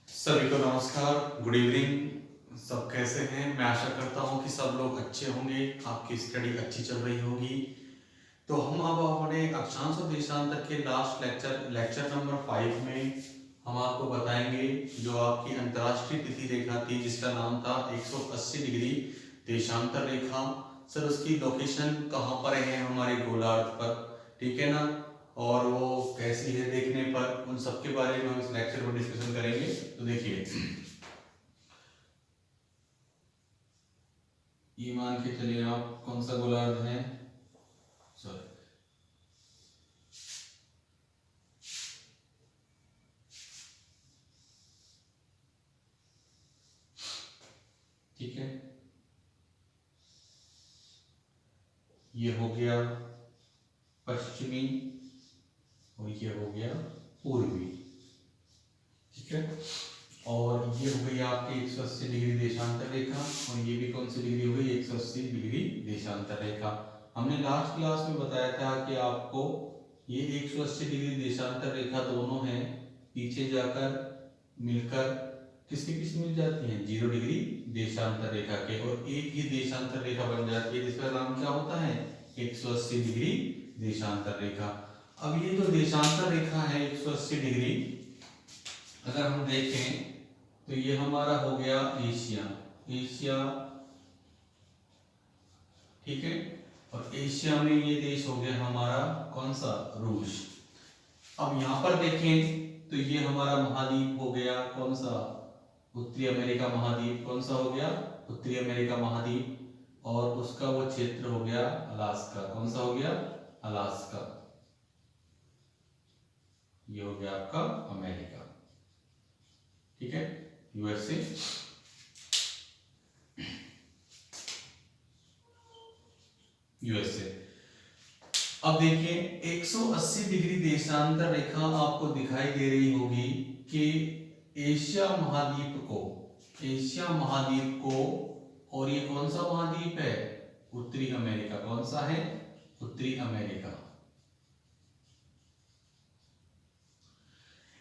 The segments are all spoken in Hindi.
सभी को नमस्कार, गुड इवनिंग। सब कैसे हैं? मैं आशा करता हूं कि सब लोग अच्छे होंगे, आपकी स्टडी अच्छी चल रही होगी। तो हम अब अपने अक्षांश और देशांतर के लास्ट लेक्चर नंबर 5 में हम आपको बताएंगे जो आपकी अंतर्राष्ट्रीय तिथि रेखा थी जिसका नाम था 180 डिग्री देशांतर रेखा। सर उसकी लोकेशन कहाँ पर है हमारे गोलार्ध पर, ठीक है ना, और वो कैसी है देखने पर, उन सब के बारे में हम इस लेक्चर में डिस्कशन करेंगे। तो देखिए, ये मान के चलिए आप कौन सा गोलार्ध है, सॉरी ठीक है, ये हो गया पश्चिमी और ये हो गया पूर्वी, ठीक है। और ये हो गई आपकी 180 डिग्री देशांतर रेखा, और ये भी कौन सी डिग्री हो गई, 180 डिग्री देशांतर रेखा। हमने लास्ट क्लास में बताया था कि आपको ये 180 डिग्री देशांतर रेखा दोनों हैं, पीछे जाकर मिलकर किसके किससे मिल जाती हैं, 0 डिग्री देशांतर रेखा के, और एक ही देशांतर रेखा बन जाती है जिसका नाम क्या होता है, 180 डिग्री देशांतर रेखा। अब ये जो देशांतर रेखा है 180 डिग्री, अगर हम देखें तो ये हमारा हो गया एशिया, ठीक है, और एशिया में ये देश हो गया हमारा कौन सा, रूस। अब यहां पर देखें तो ये हमारा महाद्वीप हो गया कौन सा, उत्तरी अमेरिका महाद्वीप। कौन सा हो गया, उत्तरी अमेरिका महाद्वीप, और उसका वो क्षेत्र हो गया अलास्का। कौन सा हो गया, अलास्का। ये हो गया आपका अमेरिका, ठीक है, यूएसए। अब देखिए 180 डिग्री देशांतर रेखा आपको दिखाई दे रही होगी कि एशिया महाद्वीप को, और ये कौन सा महाद्वीप है, उत्तरी अमेरिका। कौन सा है, उत्तरी अमेरिका।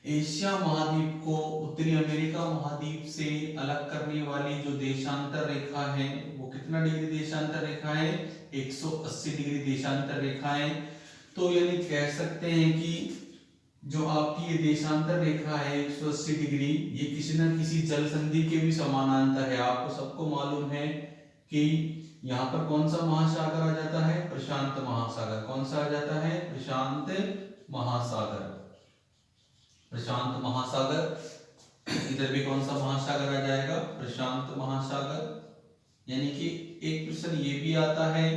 एशिया महाद्वीप को उत्तरी अमेरिका महाद्वीप से अलग करने वाली जो देशांतर रेखा है वो कितना डिग्री देशांतर रेखा है, 180 डिग्री देशांतर रेखा है। तो यानी कह सकते हैं कि जो आपकी ये देशांतर रेखा है 180 डिग्री, ये किसी न किसी जल संधि के भी समानांतर है। आपको सबको मालूम है कि यहाँ पर कौन सा महासागर आ जाता है, प्रशांत महासागर। कौन सा आ जाता है, प्रशांत महासागर। प्रशांत महासागर, इधर भी कौन सा महासागर आ जाएगा, प्रशांत महासागर। यानी कि एक प्रश्न ये भी आता है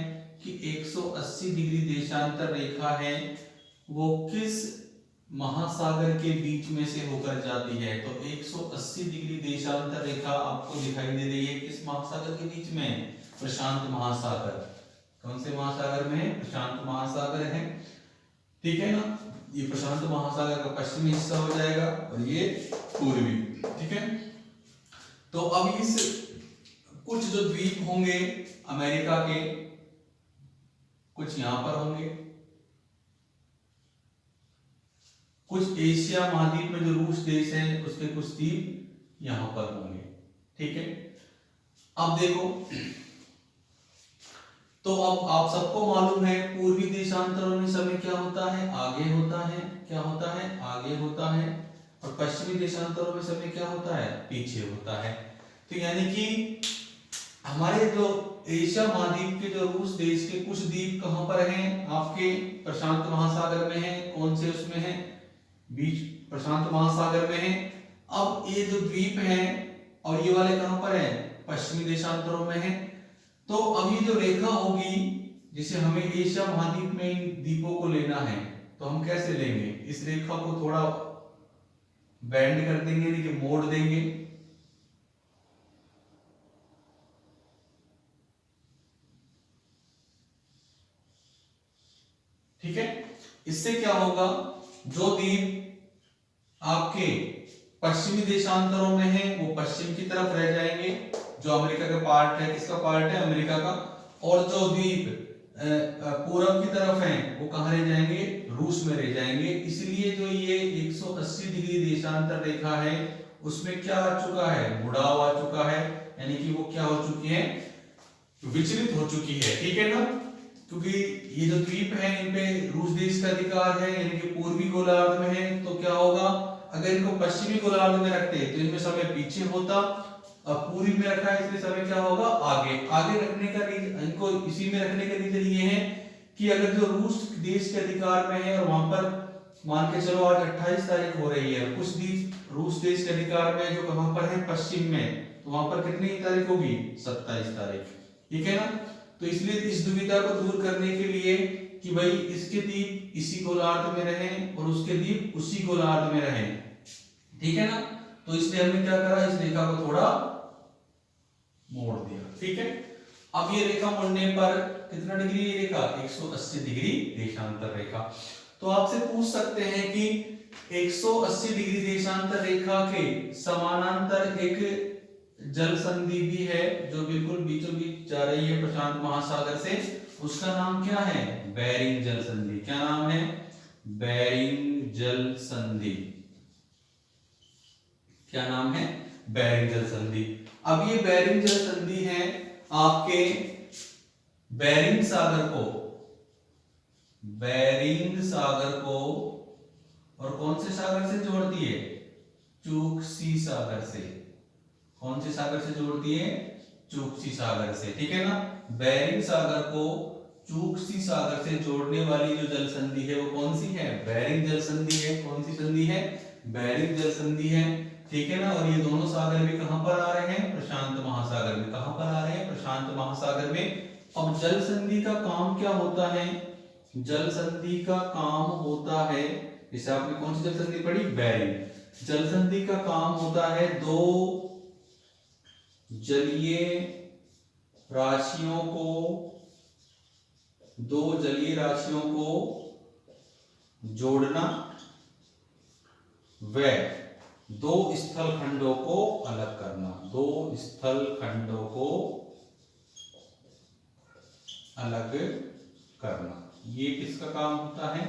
कि 180 डिग्री देशांतर रेखा है वो किस महासागर के बीच में से होकर जाती है। तो 180 डिग्री देशांतर रेखा आपको दिखाई दे रही है किस महासागर के बीच में, प्रशांत महासागर। कौन से महासागर में, प्रशांत महासागर है, ठीक है ना। ये प्रशांत महासागर का पश्चिमी हिस्सा हो जाएगा और ये पूर्वी, ठीक है। तो अब इस कुछ जो द्वीप होंगे अमेरिका के, कुछ यहां पर होंगे, कुछ एशिया महाद्वीप में जो रूस देश है उसके कुछ द्वीप यहां पर होंगे, ठीक है। अब देखो, तो अब आप सबको मालूम है पूर्वी देशांतरों में समय क्या होता है, आगे होता है। क्या होता है, आगे होता है। और पश्चिमी देशांतरों में समय क्या होता है, पीछे होता है। तो यानी कि हमारे जो एशिया महाद्वीप के जो रूस देश के कुछ द्वीप कहां पर हैं, आपके प्रशांत महासागर में हैं। कौन से उसमें हैं, बीच प्रशांत महासागर में हैं। अब ये जो द्वीप हैं और ये वाले कहां पर हैं, पश्चिमी देशांतरों में हैं। तो अब ये जो रेखा होगी जिसे हमें एशिया महाद्वीप में इन द्वीपों को लेना है, तो हम कैसे लेंगे, इस रेखा को थोड़ा बेंड कर देंगे, यानी कि मोड़ देंगे, ठीक है। इससे क्या होगा, जो द्वीप आपके पश्चिमी देशांतरों में है वो पश्चिम की तरफ रह जाएंगे, जो अमेरिका का पार्ट है, किसका पार्ट है, अमेरिका का। और जो द्वीप पूरब की तरफ हैं वो कहाँ रह जाएंगे, रूस में रह जाएंगे। इसलिए जो ये 180 डिग्री देशांतर रेखा है उसमें क्या आ चुका है, मुड़ाव आ चुका है, यानी कि वो क्या हो चुकी है, विचलित हो चुकी है। ठीक है ना, क्योंकि ये जो द्वीप है इन पे रूस देश का अधिकार है, यानी कि पूर्वी गोलार्ध में है, तो क्या होगा, अगर इनको पश्चिमी गोलार्ध में रखते तो इनमें समय पीछे होता, अब पूर्वी में रखा है इसलिए समय क्या होगा, आगे। आगे रखने का रीजन, इनको इसी में रखने का रीजन ये है कि अगर जो रूस देश के अधिकार में है और वहां पर मान के चलो आज 28 तारीख हो रही है, कुछ द्वीप रूस देश के अधिकार में जो कहां पर है, पश्चिम में, तो वहां पर कितनी तारीख होगी, 27 तारीख। ठीक है ना, तो इसलिए इस दुविधा को दूर करने के लिए कि भाई इसके द्वीप इसी गोलार्ध में रहें और उसके द्वीप उसी गोलार्ध में रहें, ठीक है ना, तो इसलिए हमने क्या करा, इस रेखा को थोड़ा मोड़ दिया। ठीक है, अब ये रेखा मोड़ने पर कितना डिग्री ये रेखा, 180 डिग्री देशांतर रेखा। तो आपसे पूछ सकते हैं कि 180 डिग्री देशांतर रेखा के समानांतर एक जल संधि भी है जो बिल्कुल बीचों बीच जा रही है प्रशांत महासागर से, उसका नाम क्या है, बेरिंग जल संधि। क्या नाम है, बेरिंग जल संधि। क्या नाम है, बेरिंग जल संधि। अब ये बेरिंग जल संधि है आपके बेरिंग सागर को, बेरिंग सागर को और कौन से सागर से जोड़ती है, चूक्सी सागर से। कौन से सागर से जोड़ती है, चूक्सी सागर से। ठीक है ना, बेरिंग सागर को चूक्सी सागर से जोड़ने वाली जो जल संधि है वो कौन सी है, बेरिंग जल संधि है। कौन सी संधि है, बेरिंग जल संधि है। ठीक है ना, और ये दोनों सागर भी कहां पर आ रहे हैं, प्रशांत महासागर में। कहां पर आ रहे हैं, प्रशांत महासागर में। अब जल संधि का काम क्या होता है, जल संधि का काम होता है, जैसे आपने कौन सी जल संधि पढ़ी, बेरिंग। जल संधि का काम होता है दो जलीय राशियों को जोड़ना व दो स्थल खंडों को अलग करना, दो स्थल खंडों को अलग करना। ये किसका काम होता है,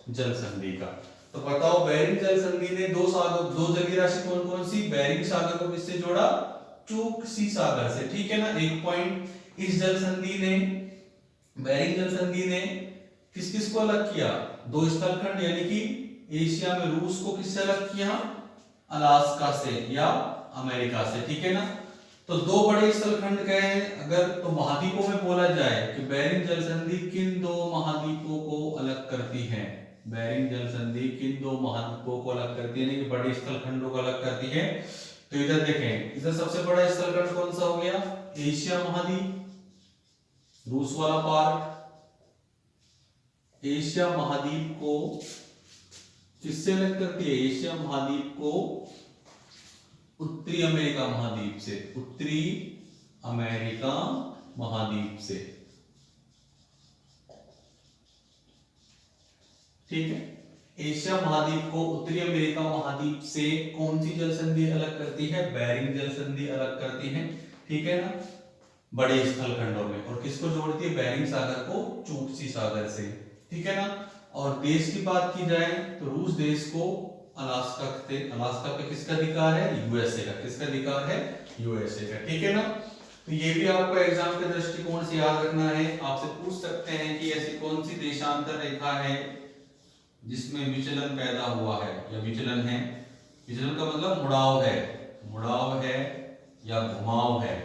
जल संधि का। तो बताओ, बेरिंग जल संधि ने दो जलीय राशि कौन कौन सी, बेरिंग सागर को किससे जोड़ा, चूक्सी सागर से। ठीक है ना, एक पॉइंट। इस जल संधि ने, बेरिंग जल संधि ने किस किस को अलग किया, दो स्थलखंड, यानी कि एशिया में रूस को किससे अलग किया, अलास्का से या अमेरिका से। ठीक है ना, तो दो बड़े स्थलखंड कहे अगर, तो महाद्वीपों में बोला जाए कि बेरिंग जल संधि किन दो महाद्वीपों को अलग करती है, बेरिंग जल संधि किन दो महाद्वीपों को अलग करती है, यानी कि बड़े स्थलखंडों को अलग करती है। तो इधर देखें, इधर सबसे बड़ा स्थलखंड कौन सा हो गया, एशिया महाद्वीप, रूस वाला पार्ट। एशिया महाद्वीप को किससे अलग करती है, एशिया महाद्वीप को उत्तरी अमेरिका महाद्वीप से, उत्तरी अमेरिका महाद्वीप से। ठीक है, एशिया महाद्वीप को उत्तरी अमेरिका महाद्वीप से कौन सी जल संधि अलग करती है, बेरिंग जल संधि अलग करती है। ठीक है ना, बड़े स्थलखंडों में। और किसको जोड़ती है, बेरिंग सागर को चूक्सी सागर से। ठीक है ना, और देश की बात की जाए तो रूस देश को अलास्का पे किसका अधिकार है, यूएसए का। किसका अधिकार है, यूएसए का। ठीक है ना, तो ये भी आपको एग्जाम के दृष्टिकोण से याद रखना है। आपसे पूछ सकते हैं कि ऐसी कौन सी देशांतर रेखा है जिसमें विचलन पैदा हुआ है या विचलन है। विचलन का मतलब मुड़ाव है, मुड़ाव है या घुमाव है।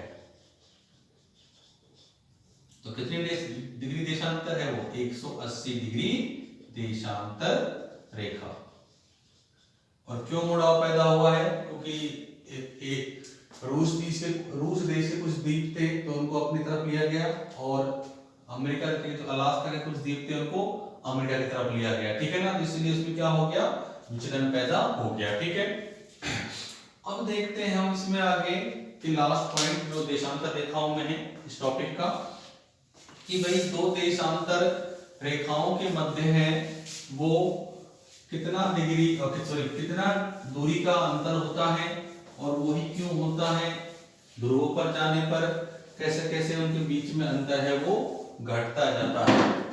तो कितनी डिग्री देशांतर है वो, 180 डिग्री देशांतर रेखा। और क्यों मुड़ाव पैदा हुआ है, क्योंकि रूस देश के कुछ द्वीप थे तो उनको अपनी तरफ लिया गया, और अमेरिका के जो अलास्का के कुछ द्वीप थे उनको अमेरिका की तरफ लिया गया। ठीक है ना, इसलिए उसमें क्या हो गया, विचलन पैदा हो गया। ठीक है, अब देखते हैं हम इसमें आगे कि लास्ट पॉइंट जो देशांतर रेखाओं में है इस टॉपिक का, कि भाई दो देशांतर रेखाओं के मध्य है वो कितना दूरी का अंतर होता है, और वही क्यों होता है, ध्रुवों पर जाने पर कैसे कैसे उनके बीच में अंतर है वो घटता जाता है।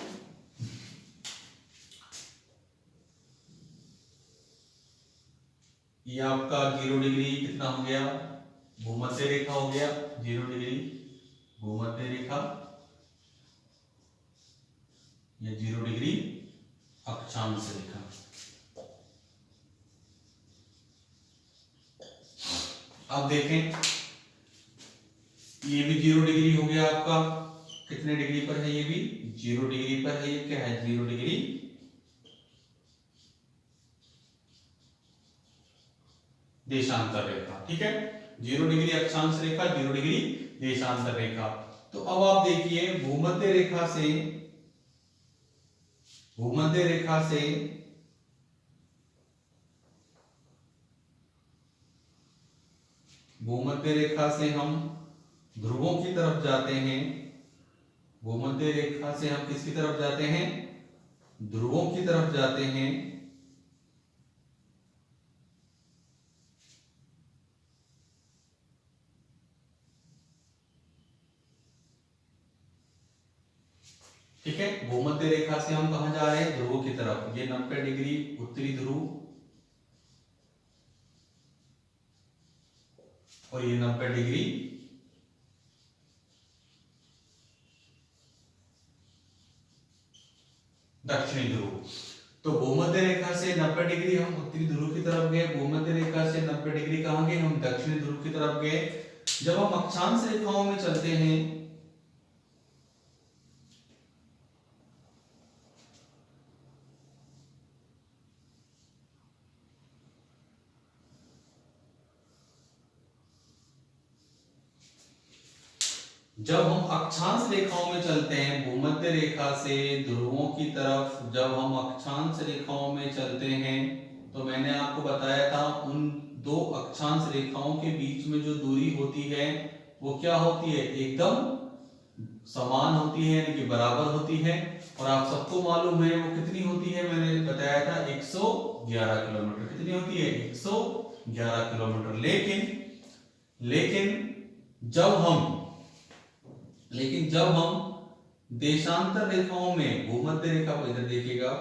ये आपका 0 डिग्री कितना हो गया, भूमध्य रेखा हो गया, 0 डिग्री भूमध्य रेखा, ये 0 डिग्री अक्षांश रेखा। अब देखें, ये भी 0 डिग्री हो गया आपका, कितने डिग्री पर है, ये भी 0 डिग्री पर है। ये क्या है, 0 डिग्री देशांतर रेखा। ठीक है, 0 डिग्री अक्षांश रेखा, 0 डिग्री देशांतर रेखा। तो अब आप देखिए, भूमध्य रेखा से भूमध्य रेखा से भूमध्य रेखा से हम ध्रुवों की तरफ जाते हैं। भूमध्य रेखा से हम किसकी तरफ जाते हैं, ध्रुवों की तरफ जाते हैं। ठीक है, भूमध्य रेखा से हम कहां जा रहे हैं, ध्रुवों की तरफ। ये 90 डिग्री उत्तरी ध्रुव और ये 90 डिग्री दक्षिणी ध्रुव। तो भूमध्य रेखा से 90 डिग्री हम उत्तरी ध्रुव की तरफ गए, भूमध्य रेखा से 90 डिग्री कहां गए, हम दक्षिणी ध्रुव की तरफ गए। जब हम अक्षांश रेखाओं में चलते हैं, जब हम अक्षांश रेखाओं में चलते हैं, भूमध्य रेखा से ध्रुवों की तरफ जब हम अक्षांश रेखाओं में चलते हैं, तो मैंने आपको बताया था उन दो अक्षांश रेखाओं के बीच में जो दूरी होती है वो क्या होती है, एकदम समान होती है, यानी कि बराबर होती है। और आप सबको मालूम है वो कितनी होती है, मैंने बताया था 111 किलोमीटर। कितनी होती है, 111 किलोमीटर। लेकिन जब हम देशांतर रेखाओं में, भूमध्य रेखा को इधर देखिएगा,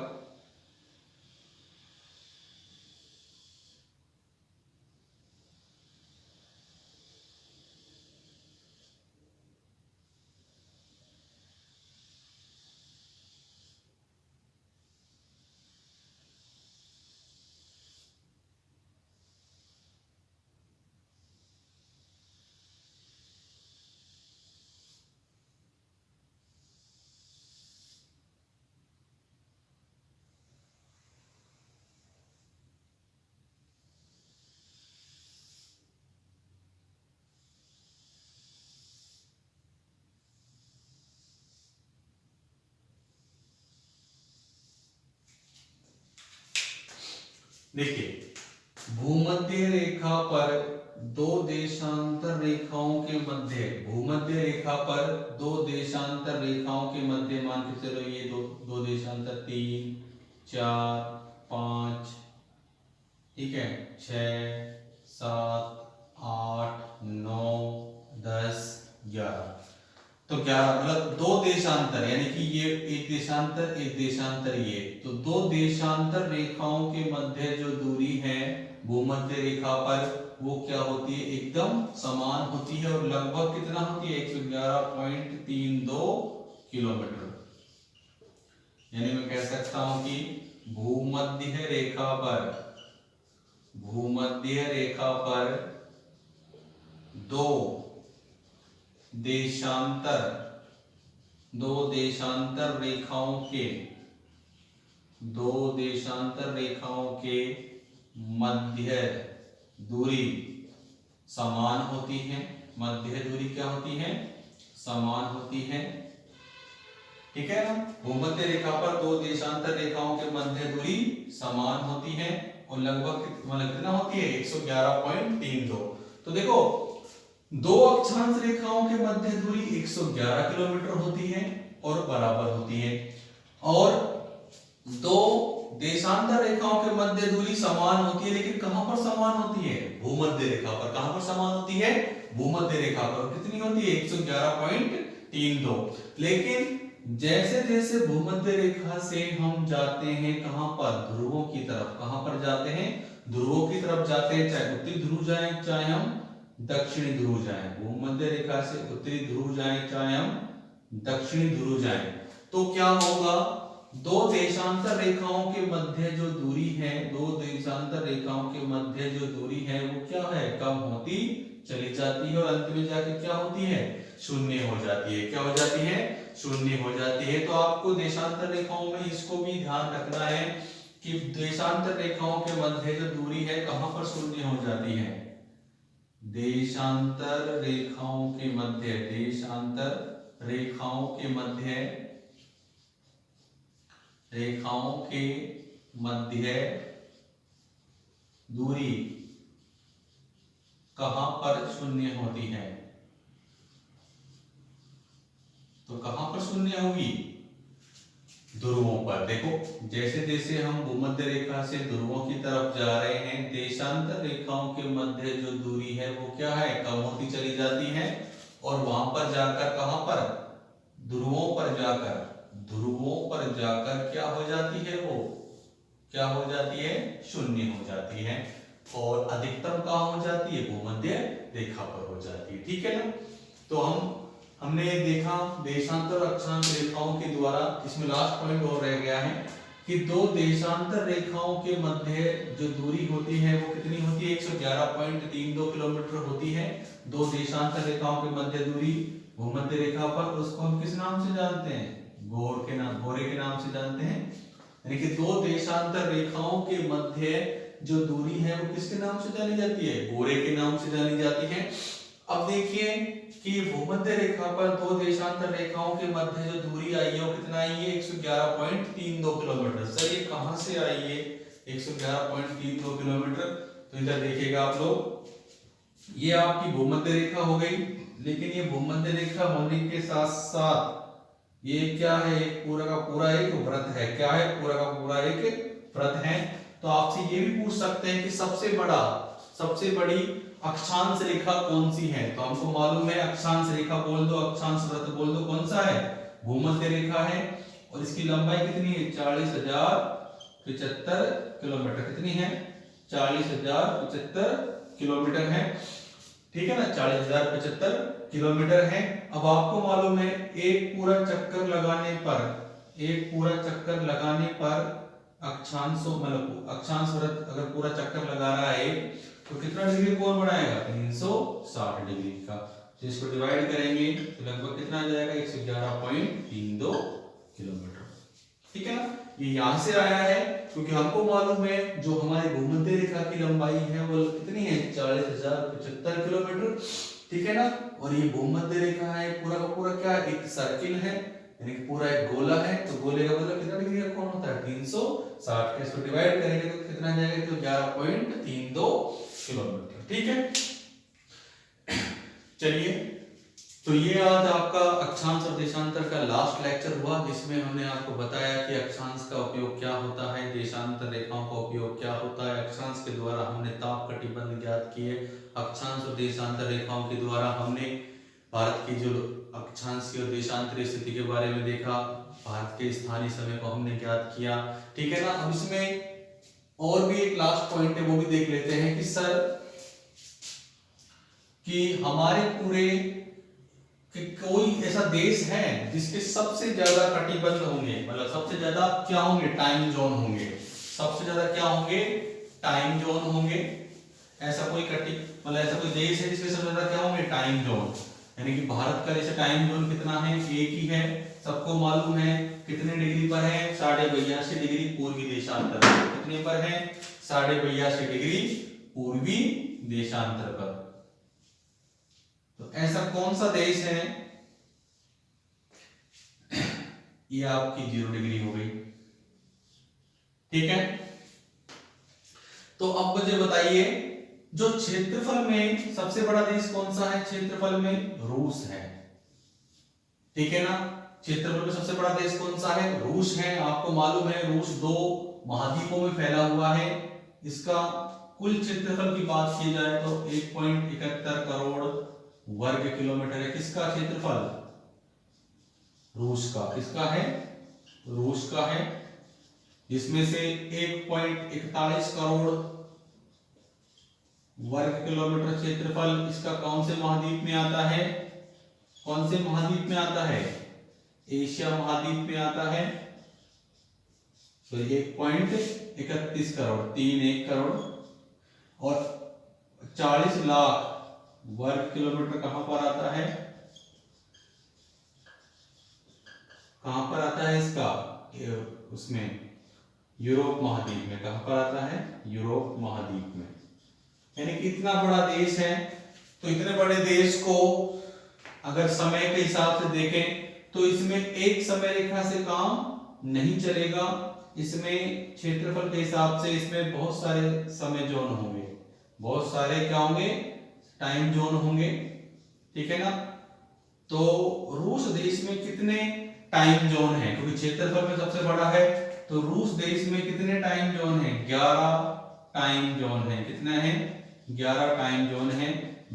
देखिए, भूमध्य रेखा पर दो देशांतर रेखाओं के मध्य, भूमध्य रेखा पर दो देशांतर रेखाओं के मध्य, मान के चलो ये दो देशांतर 3, 4, 5, ठीक है, 6, 7, 8, 9, 10, 11। तो 11 मतलब दो देशांतर, यानी कि ये एक देशांतर ये, तो दो देशांतर रेखाओं के मध्य जो दूरी है भूमध्य रेखा पर वो क्या होती है, एकदम समान होती है। और लगभग कितना होती है, 111.32 किलोमीटर। यानी मैं कह सकता हूं कि भूमध्य रेखा पर दो देशांतर रेखाओं के मध्य दूरी समान होती है। मध्य दूरी क्या होती है, समान होती है। ठीक है ना, भूमध्य रेखा पर दो देशांतर रेखाओं के मध्य दूरी समान होती है और लगभग कितना होती है, 111.32। तो देखो, दो अक्षांश रेखाओं के मध्य दूरी 111 किलोमीटर होती है और बराबर होती है, और दो देशांतर रेखाओं के मध्य दूरी समान होती है। लेकिन कहां पर समान होती है, भूमध्य रेखा पर। कहां पर समान होती है, भूमध्य रेखा पर। कितनी होती है, 111.32। लेकिन जैसे जैसे भूमध्य रेखा से हम जाते हैं कहां पर, ध्रुवों की तरफ, कहां पर जाते हैं, ध्रुवों की तरफ जाते हैं, चाहे उत्तरी ध्रुव जाएं चाहे हम दक्षिणी ध्रुव जाएं, भूमध्य रेखा से उत्तरी ध्रुव जाएं चाहे हम दक्षिणी ध्रुव जाएं, तो क्या होगा, दो देशांतर रेखाओं के मध्य जो दूरी है, दो देशांतर रेखाओं के मध्य जो दूरी है वो क्या है, कम होती चली जाती है और अंत में जाके क्या होती है, शून्य हो जाती है। क्या हो जाती है, शून्य हो जाती है। तो आपको देशांतर रेखाओं में इसको भी ध्यान रखना है कि देशांतर रेखाओं के मध्य जो दूरी है कहां पर शून्य हो जाती है, देशांतर रेखाओं के मध्य, देशांतर रेखाओं के मध्य, रेखाओं के मध्य दूरी कहां पर शून्य होती है, तो कहां पर शून्य होगी, ध्रुवों पर। देखो जैसे जैसे हम भूमध्य रेखा से ध्रुवों की तरफ जा रहे हैं, देशांतर रेखाओं के मध्य जो दूरी है वो क्या है, कम होती चली जाती है और वहां पर जाकर, कहां पर, ध्रुवों पर जाकर, ध्रुवों पर जाकर क्या हो जाती है, वो क्या हो जाती है, शून्य हो जाती है और अधिकतम कहां हो जाती है, भूमध्य रेखा पर हो जाती है। ठीक है ना। तो हमने देखा देशांतर और अक्षांश रेखाओं के द्वारा, इसमें लास्ट पॉइंट और रह गया है कि दो देशांतर रेखाओं के मध्य जो दूरी होती है वो कितनी होती है, 111.32 किलोमीटर होती है। दो देशांतर रेखाओं के मध्य दूरी भूमध्य रेखा पर, उसको हम किस नाम से जानते हैं, गोरे के नाम से जानते हैं। यानी कि दो देशांतर रेखाओं के मध्य जो दूरी है वो किसके नाम से जानी जाती है, गोरे के नाम से जानी जाती है। अब देखिए कि भूमध्य रेखा पर दो देशांतर रेखाओं के मध्य जो दूरी आई है वो कितना आई है, 111.32 किलोमीटर। सर ये कहां से आई है 111.32 किलोमीटर, तो इधर देखिएगा आप लोग, ये आपकी भूमध्य रेखा हो गई, लेकिन ये भूमध्य रेखा होने के साथ साथ ये क्या है, एक पूरा का पूरा एक वृत्त है। क्या है, पूरा का पूरा एक वृत्त है। तो आपसे ये भी पूछ सकते हैं कि सबसे बड़ी अक्षांश रेखा कौन सी है, तो हमको मालूम है अक्षांश रेखा बोल दो, अक्षांश वृत्त बोल दो, कौन सा है, भूमध्य रेखा है और इसकी लंबाई कितनी है, 40,075 किलोमीटर। कितनी है, 40,075 किलोमीटर है। ठीक है ना, 40,075 किलोमीटर है। अब आपको मालूम है एक पूरा चक्कर लगाने पर अक्षांश वृत्त अगर पूरा चक्कर लगा रहा है तो कितना डिग्री कोण बनाएगा, 360 डिग्री का। तो इसको डिवाइड करेंगे तो लगभग कितना आ जाएगा, 111.32 किलोमीटर। ठीक है ना, ये यहां से आया है क्योंकि हमको मालूम है जो हमारी भूमध्य रेखा की लंबाई है वो कितनी है, 40,075 किलोमीटर। ठीक है ना, और ये भूमध्य रेखा है पूरा का पूरा क्या, एक सर्किल है, यानी कि पूरा एक गोला है। तो गोले का मतलब कितना डिग्री का कोण होता है, 360। का इसको डिवाइड करेंगे तो कितना जाएगा, तो 11.32 किलोमीटर। ठीक है, चलिए तो ये आज आपका अक्षांश और देशांतर का लास्ट लेक्चर हुआ, जिसमें हमने आपको बताया कि अक्षांश का उपयोग क्या होता है, देशांतर रेखाओं का उपयोग क्या होता है। अक्षांश के द्वारा हमने ताप कटिबंध ज्ञात किए, अक्षांश और देशांतर रेखाओं के द्वारा हमने भारत की जो अक्षांशीय और देशांतरीय स्थिति के बारे में देखा, भारत के स्थानीय समय को हमने ज्ञात किया। ठीक है ना, अब इसमें और भी एक लास्ट पॉइंट है वो भी देख लेते हैं कि सर कि हमारे पूरे कि कोई ऐसा देश है जिसके सबसे ज्यादा कटिबंध होंगे, मतलब सबसे ज्यादा क्या होंगे, टाइम जोन होंगे, सबसे ज्यादा क्या होंगे, टाइम जोन होंगे। ऐसा कोई ऐसा कोई देश है जिसके सबसे ज्यादा क्या होंगे, टाइम जोन। यानी कि भारत का जैसे टाइम जोन कितना है, एक ही है, सबको मालूम है कितने डिग्री पर है, 82.5 डिग्री पूर्वी देशांतर। कितने पर है, 82.5 डिग्री पूर्वी देशांतर पर। तो ऐसा कौन सा देश है, ये आपकी 0 डिग्री हो गई। ठीक है, तो अब मुझे बताइए जो क्षेत्रफल में सबसे बड़ा देश कौन सा है, क्षेत्रफल में रूस है। ठीक है ना, क्षेत्रफल में सबसे बड़ा देश कौन सा है, रूस है। आपको मालूम है रूस 2 महाद्वीपों में फैला हुआ है। इसका कुल क्षेत्रफल की बात की जाए तो 1.71 करोड़ वर्ग किलोमीटर है। किसका क्षेत्रफल, रूस का, किसका है? रूस का है, जिसमें से 1.41 करोड़ वर्ग किलोमीटर क्षेत्रफल इसका कौन से महाद्वीप में आता है? कौन से महाद्वीप में आता है? एशिया महाद्वीप में आता है। तो 1.31 करोड़, 3.1 करोड़ और 40 लाख वर्ग किलोमीटर कहां पर आता है? कहां पर आता है इसका? उसमें यूरोप महाद्वीप में। कहां पर आता है? यूरोप महाद्वीप में। यानी कि इतना बड़ा देश है, तो इतने बड़े देश को अगर समय के हिसाब से देखें तो इसमें एक समय रेखा से काम नहीं चलेगा। इसमें क्षेत्रफल के हिसाब से इसमें बहुत सारे समय जोन होंगे, बहुत सारे क्या होंगे? टाइम जोन होंगे, ठीक है ना। तो रूस देश में कितने टाइम जोन है? क्योंकि क्षेत्रफल में सबसे बड़ा है, तो रूस देश में कितने टाइम जोन है? 11 टाइम जोन है। कितने हैं? 11 टाइम जोन है,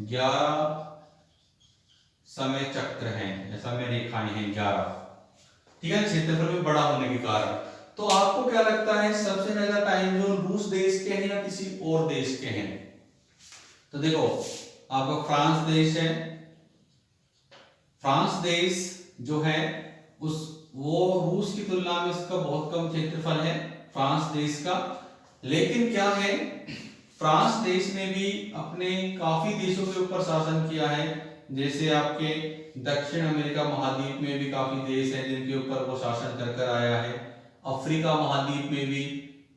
11 समय चक्र हैं या समय रेखाएं हैं 11, ठीक है, क्षेत्रफल में बड़ा होने के कारण। तो आपको क्या लगता है सबसे ज्यादा टाइम जोन रूस देश के हैं या किसी और देश के हैं? तो देखो, आपका फ्रांस देश है। फ्रांस देश जो है वो रूस की तुलना में इसका बहुत कम क्षेत्रफल है, फ्रांस देश का। लेकिन क्या है, फ्रांस देश ने भी अपने काफी देशों के ऊपर शासन किया है। जैसे आपके दक्षिण अमेरिका महाद्वीप में भी काफी देश हैं जिनके ऊपर वो शासन कर कर आया है। अफ्रीका महाद्वीप में भी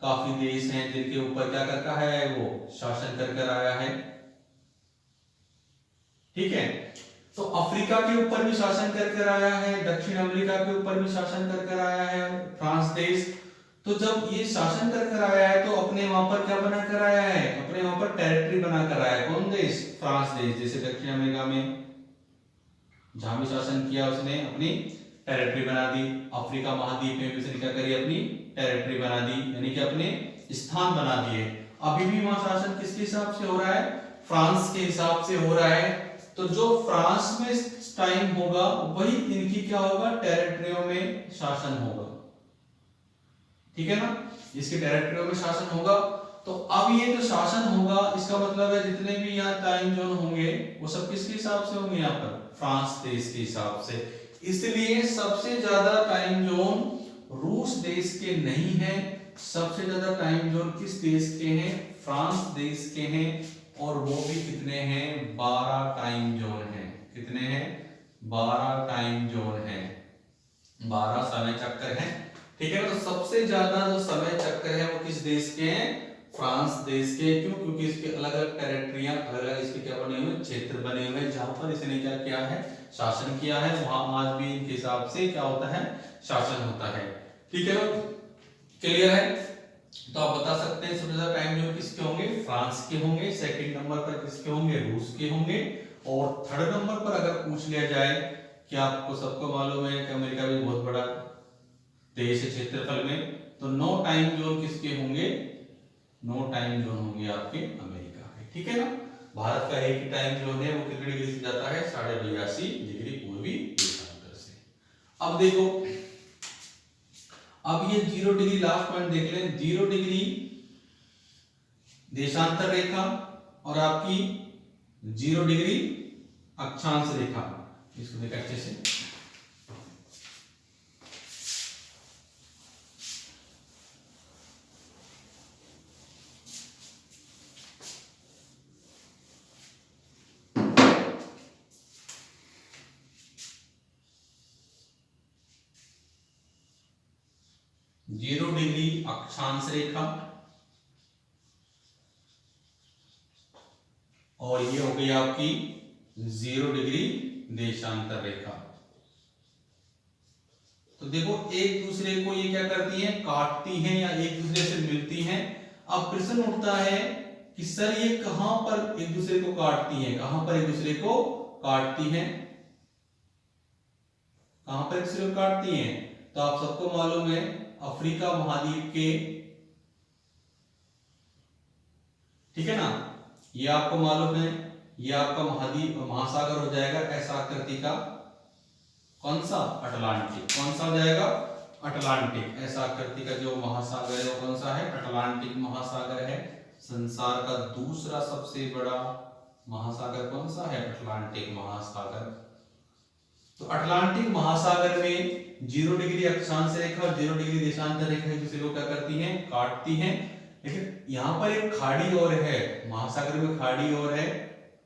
काफी देश हैं जिनके ऊपर क्या कर रहा है? वो शासन कर कर आया है, ठीक है। तो अफ्रीका के ऊपर भी शासन कर कर आया है, दक्षिण अमेरिका के ऊपर भी शासन कर कर आया है फ्रांस देश। तो जब ये शासन कर कर आया है तो अपने वहां पर क्या बना कर आया है? अपने वहां पर टेरिटरी बना कर आया है। कौन देश? फ्रांस देश। जैसे दक्षिण अमेरिका में जहां भी शासन किया उसने अपनी टेरिटरी बना दी, अफ्रीका महाद्वीप में भी उसने क्या करी? अपनी टेरिटरी बना दी, यानी कि अपने स्थान बना दिए। अभी भी वहां शासन किसके हिसाब से हो रहा है? फ्रांस के हिसाब से हो रहा है। तो जो फ्रांस में टाइम होगा वही इनकी क्या होगा? टेरिटरियों में शासन होगा, ठीक है ना। इसके टेरिटरियों में शासन होगा। तो अब ये जो शासन होगा इसका मतलब है जितने भी यहाँ टाइम जोन होंगे वो सब किसके हिसाब से होंगे? यहाँ पर फ्रांस देश के हिसाब से। इसलिए सबसे ज्यादा टाइम जोन रूस देश के नहीं है, सबसे ज्यादा टाइम जोन किस देश के हैं? फ्रांस देश के हैं। और वो भी कितने हैं? 12 टाइम जोन है। कितने हैं? 12 टाइम जोन है, 12 समय चक्र है, ठीक है। तो सबसे ज्यादा जो समय चक्र है वो किस देश के हैं? फ्रांस देश के। क्यों? क्योंकि इसके अलग अलग टेरिटरियां, अलग अलग इसके क्या बने हुए? क्षेत्र बने हुए हैं जहां पर इसने क्या किया है? शासन किया है। वहां आज भी इनके हिसाब से क्या होता है? शासन होता है, ठीक है। क्लियर है? तो आप बता सकते हैं सबसे ज्यादा टाइम जोन किसके होंगे? फ्रांस के होंगे। सेकंड नंबर पर किसके होंगे? रूस के होंगे। और थर्ड नंबर पर अगर पूछ लिया जाए कि आपको सबको मालूम है कि अमेरिका भी बहुत बड़ा देश है क्षेत्रफल में, तो 9 टाइम जोन किसके होंगे? 9 टाइम जोन होंगे आपके अमेरिका के, ठीक है ना। भारत का एक ही टाइम जोन है, वो कितनी डिग्री से जाता है? 82.5 डिग्री पूर्वी देशांतर से। अब देखो, अब ये 0 डिग्री लास्ट पॉइंट देख लें। 0 डिग्री देशांतर रेखा और आपकी 0 डिग्री अक्षांश रेखा, इसको देखा अच्छे से। जीरो डिग्री अक्षांश रेखा और ये हो गई आपकी 0 डिग्री देशांतर रेखा। तो देखो, एक दूसरे को ये क्या करती हैं? काटती हैं या एक दूसरे से मिलती हैं। अब प्रश्न उठता है कि सर ये कहां पर एक दूसरे को काटती हैं? कहां पर एक दूसरे को काटती हैं? कहां पर एक दूसरे को काटती हैं? तो आप सबको मालूम है अफ्रीका महाद्वीप के, ठीक है ना। ये आपको मालूम है, ये आपका महाद्वीप महासागर हो जाएगा ऐसा आकृति का, कौन सा? अटलांटिक। कौन सा हो जाएगा? अटलांटिक। ऐसा आकृति का जो महासागर है वो कौन सा है? अटलांटिक महासागर है। संसार का दूसरा सबसे बड़ा महासागर कौन सा है? अटलांटिक महासागर। तो अटलांटिक महासागर में 0 डिग्री अक्षांश रेखा और 0 डिग्री देशांतर रेखा एक दूसरे को क्या करती हैं? काटती हैं। लेकिन यहाँ पर एक खाड़ी और है, महासागर में खाड़ी और है,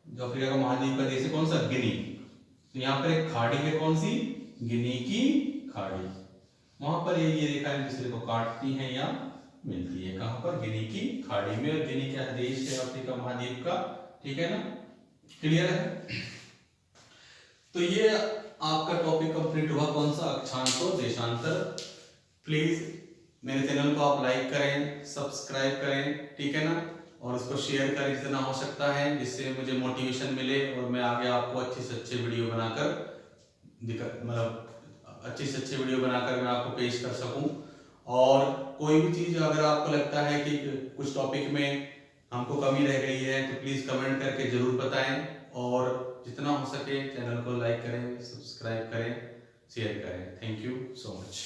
जो अफ्रीका का महाद्वीप का देश है, कौन सा? गिनी। तो यहाँ पर एक खाड़ी है, कौन सी? गिनी की खाड़ी। वहां पर ये रेखा एक दूसरे को काटती हैं या मिलती है। कहां पर? गिनी की खाड़ी में। और गिनी क्या देश है अफ्रीका महाद्वीप का, ठीक है ना? क्लियर है? तो ये आपका टॉपिक कंप्लीट हुआ, कौन सा? अक्षांश और देशांतर। प्लीज मेरे चैनल को आप लाइक करें, सब्सक्राइब करें, ठीक है ना? और उसको शेयर करें जितना हो सकता है, जिससे मुझे मोटिवेशन मिले और मैं आगे आपको अच्छे से अच्छे वीडियो बनाकर मतलब अच्छे से अच्छे वीडियो बनाकर मैं आपको पेश कर सकूं। और कोई भी चीज़ अगर आपको लगता है कि कुछ टॉपिक में हमको कमी रह गई है तो प्लीज़ कमेंट करके ज़रूर बताएं। और जितना हो सके चैनल को लाइक करें, सब्सक्राइब करें, शेयर करें। Thank you so much.